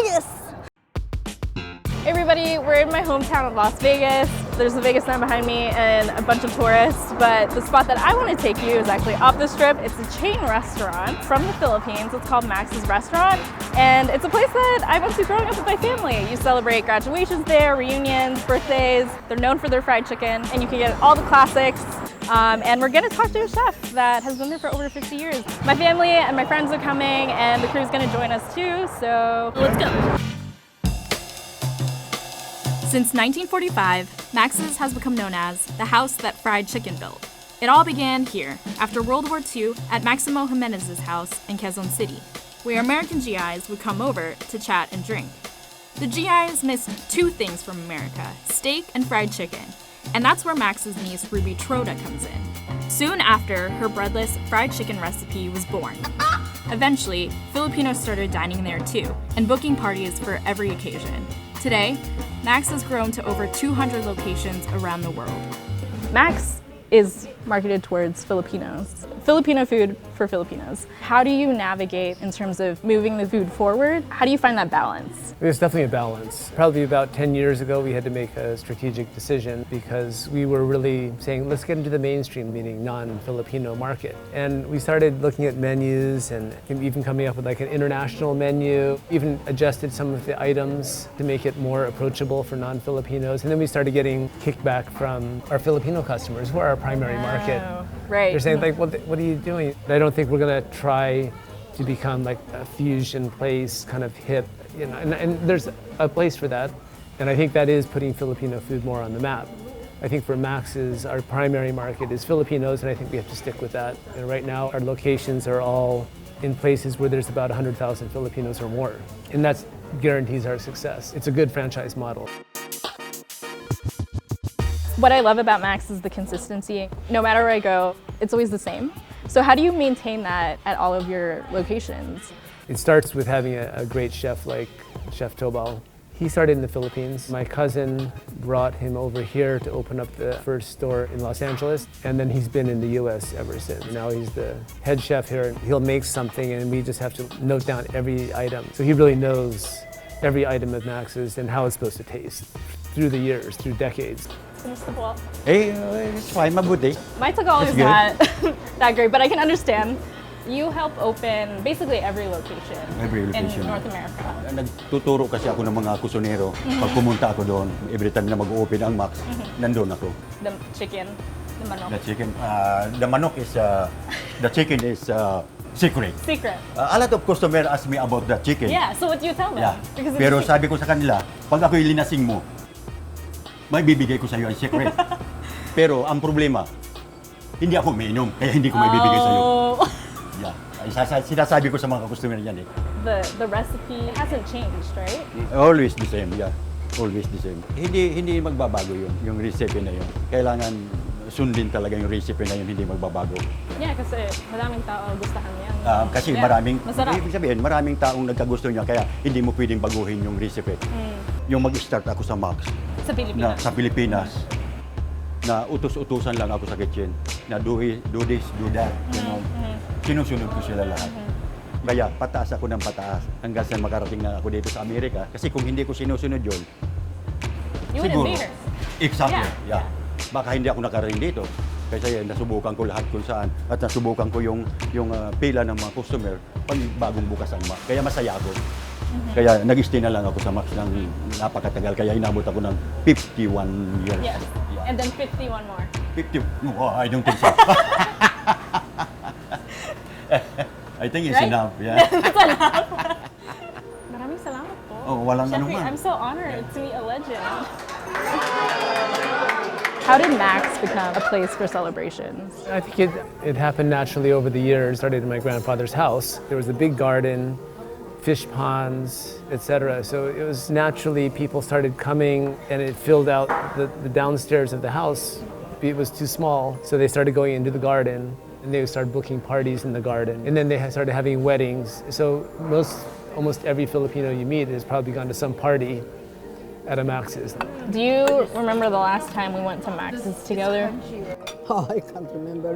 Vegas! Hey everybody, we're in my hometown of Las Vegas. There's the Vegas sign behind me and a bunch of tourists, but the spot that I want to take you is actually off the strip. It's a chain restaurant from the Philippines. It's called Max's Restaurant, and it's a place that I went to growing up with my family. You celebrate graduations there, reunions, birthdays. They're known for their fried chicken, and you can get all the classics. And we're gonna talk to a chef that has been there for over 50 years. My family and my friends are coming, and the crew's gonna join us too, so let's go. Since 1945, Max's has become known as the house that fried chicken built. It all began here, after World War II, at Maximo Jimenez's house in Quezon City, where American GIs would come over to chat and drink. The GIs missed two things from America, steak and fried chicken, and that's where Max's niece Ruby Troda comes in. Soon after, her breadless fried chicken recipe was born. Eventually, Filipinos started dining there too, and booking parties for every occasion. Today, Max has grown to over 200 locations around the world. Max is marketed towards Filipinos. Filipino food for Filipinos. How do you navigate in terms of moving the food forward? How do you find that balance? There's definitely a balance. Probably about 10 years ago, we had to make a strategic decision because we were really saying, let's get into the mainstream, meaning non-Filipino market. And we started looking at menus and even coming up with like an international menu, even adjusted some of the items to make it more approachable for non-Filipinos. And then we started getting kickback from our Filipino customers, who are our primary market. Right. They're saying, like, what are you doing? I don't think we're going to try to become like a fusion place, kind of hip, you know, and there's a place for that. And I think that is putting Filipino food more on the map. I think for Max's, our primary market is Filipinos, and I think we have to stick with that. And right now, our locations are all in places where there's about 100,000 Filipinos or more. And that guarantees our success. It's a good franchise model. What I love about Max is the consistency. No matter where I go, it's always the same. So how do you maintain that at all of your locations? It starts with having a great chef like Chef Tobal. He started in the Philippines. My cousin brought him over here to open up the first store in Los Angeles, and then he's been in the US ever since. Now he's the head chef here. He'll make something and we just have to note down every item. So he really knows every item of Max's and how it's supposed to taste through the years, through decades. Hey, it's fine, mabuti. My Tagalog is not that great, but I can understand. You help open basically every location in North America. Nagtuturo kasi ako ng mga kusinero. Pag pumunta ako doon, every time na mag-open ang Max, nandun ako. The chicken, the manok. The chicken is secret. Secret. A lot of customers ask me about the chicken. Yeah, so what do you tell them? Yeah. Because Pero sabi ko sa kanila, pag ako'y linasing mo, may bibigay ko sa iyo ang secret. Pero ang problema, hindi ako umiinom, kaya hindi ko may bibigay sa iyo. Yeah. Sinasabi ko sa mga customer yan eh. The recipe hasn't changed, right? Always the same, yeah. Always the same. Hindi magbabago yung recipe na yun. Kailangan sundin talaga yung recipe na yun, hindi magbabago. Yeah, kasi maraming tao gustahan yan. Kasi ibig sabihin, maraming taong nagkagusto niya, kaya hindi mo pwedeng baguhin yung recipe. Yung mag-start ako sa Max. Sa Pilipinas. Na utos-utusan lang ako sa kitchen. Na do this, do that. Sinusunod ko sila lahat. Kaya pataas ako ng pataas hanggang sa makarating na ako dito sa Amerika. Kasi kung hindi ko sinusunod yun, siguro. Exactly. Yeah. Baka hindi ako nakarating dito. Kasi nasubukan ko lahat kung saan. At nasubukan ko yung pila ng mga customer pag bagong bukas ang Max. Kaya masaya ako. Kaya nag-stay na lang ako sa Max ng napakatagal. Kaya inabot ako ng 51 years. Yes. Yeah. And then 51 more. 50? No, I don't think so. I think it's enough. Yeah. That's enough. Maraming salamat po. Oh, walang Jeffrey, anuman. I'm so honored to meet a legend. How did Max become a place for celebrations? I think it happened naturally over the years. It started in my grandfather's house. There was a big garden, fish ponds, etc. So it was naturally people started coming and it filled out the downstairs of the house. It was too small, so they started going into the garden and they started booking parties in the garden. And then they started having weddings. So almost every Filipino you meet has probably gone to some party at a Max's. Do you remember the last time we went to Max's together? Oh, I can't remember.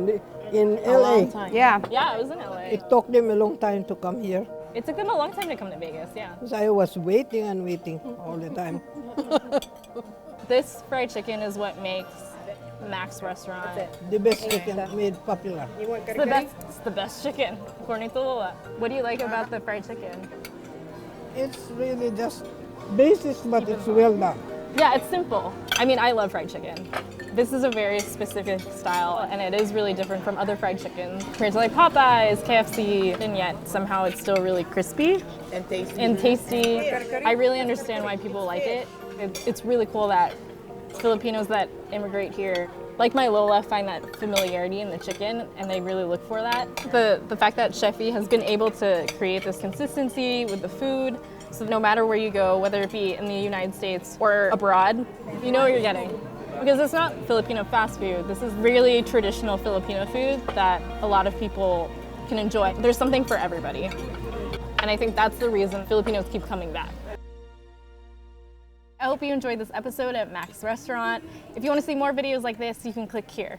In LA. Yeah, it was in LA. It took them a long time to come here. It took them a long time to come to Vegas, yeah. Because I was waiting and waiting all the time. This fried chicken is what makes Max restaurant The best chicken made popular. it's the best chicken. According to Lola. What do you like about the fried chicken? It's really just basic, but it's well done. Yeah, it's simple. I mean, I love fried chicken. This is a very specific style, and it is really different from other fried chickens compared to like Popeyes, KFC, and yet somehow it's still really crispy and tasty. I really understand why people like it. It's really cool that Filipinos that immigrate here, like my Lola, find that familiarity in the chicken, and they really look for that. The fact that Chefy has been able to create this consistency with the food, so no matter where you go, whether it be in the United States or abroad, you know what you're getting. Because it's not Filipino fast food. This is really traditional Filipino food that a lot of people can enjoy. There's something for everybody. And I think that's the reason Filipinos keep coming back. I hope you enjoyed this episode at Max Restaurant. If you want to see more videos like this, you can click here.